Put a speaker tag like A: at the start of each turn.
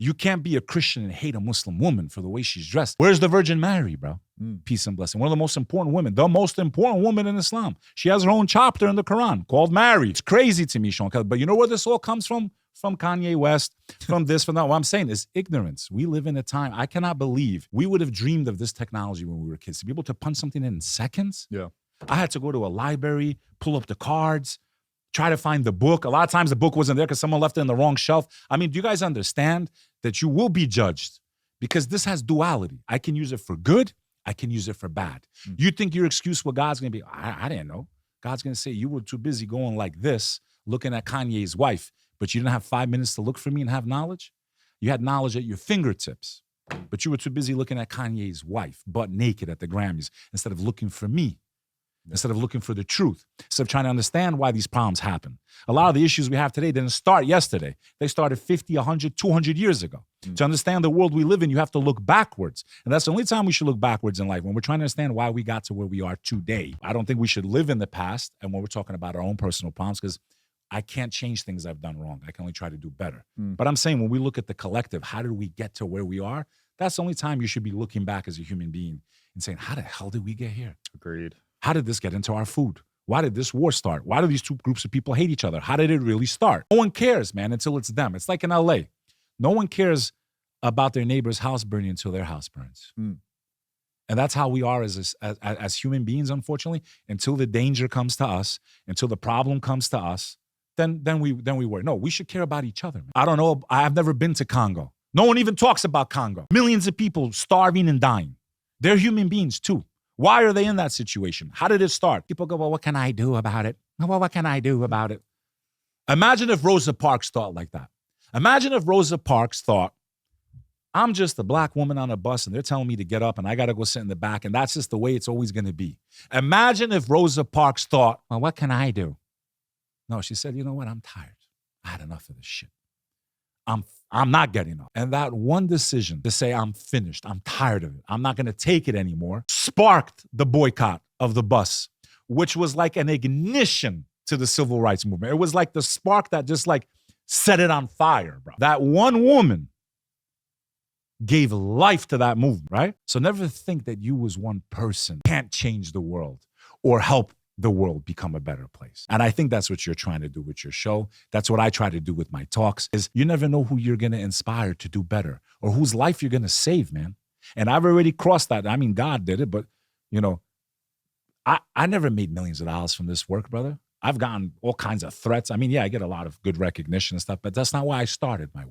A: You can't be a Christian and hate a Muslim woman for the way she's dressed. Where's the Virgin Mary, bro? Peace and blessing. One of the most important women, the most important woman in Islam. She has her own chapter in the Quran called Mary. It's crazy to me, Sean Kelly. But you know where this all comes from? From Kanye West, from this, from that. What I'm saying is ignorance. We live in a time, I cannot believe we would have dreamed of this technology when we were kids. To be able to punch something in seconds.
B: Yeah.
A: I had to go to a library, pull up the cards, try to find the book. A lot of times the book wasn't there because someone left it in the wrong shelf. I mean, do you guys understand that you will be judged? Because this has duality. I can use it for good. I can use it for bad. You think your excuse with God's going to be, I didn't know. God's going to say, you were too busy going like this, looking at Kanye's wife, but you didn't have 5 minutes to look for me and have knowledge? You had knowledge at your fingertips, but you were too busy looking at Kanye's wife, butt naked at the Grammys, instead of looking for me. Instead of looking for the truth, instead of trying to understand why these problems happen. A lot of the issues we have today didn't start yesterday. They started 50, 100, 200 years ago. To understand the world we live in, you have to look backwards. And that's the only time we should look backwards in life, when we're trying to understand why we got to where we are today. I don't think we should live in the past and when we're talking about our own personal problems, because I can't change things I've done wrong. I can only try to do better. But I'm saying when we look at the collective, how did we get to where we are? That's the only time you should be looking back as a human being and saying, how the hell did we get here?
B: Agreed.
A: How did this get into our food? Why did this war start? Why do these two groups of people hate each other? How did it really start? No one cares, man, until it's them. It's like in LA. No one cares about their neighbor's house burning until their house burns. And that's how we are as human beings, unfortunately. Until the danger comes to us, until the problem comes to us, then we worry. No, we should care about each other, man. I don't know. I've never been to Congo. No one even talks about Congo. Millions of people starving and dying. They're human beings too. Why are they in that situation? How did it start? People go, well, what can I do about it? Well, what can I do about it? Imagine if Rosa Parks thought like that. Imagine if Rosa Parks thought, I'm just a black woman on a bus and they're telling me to get up and I got to go sit in the back and that's just the way it's always going to be. Imagine if Rosa Parks thought, well, what can I do? No, she said, you know what? I'm tired. I had enough of this shit. I'm not getting up. And that one decision to say, I'm finished, I'm tired of it, I'm not going to take it anymore, sparked the boycott of the bus, which was like an ignition to the civil rights movement. It was like the spark that just like set it on fire, bro. That one woman gave life to that movement, right? So never think that you as one person can't change the world or help the world become a better place. And I think that's what you're trying to do with your show. That's what I try to do with my talks, is you never know who you're going to inspire to do better or whose life you're going to save, man. And I've already crossed that. I mean, God did it, but, you know, I never made millions of dollars from this work, brother. I've gotten all kinds of threats. I mean, yeah, I get a lot of good recognition and stuff, but that's not why I started my work.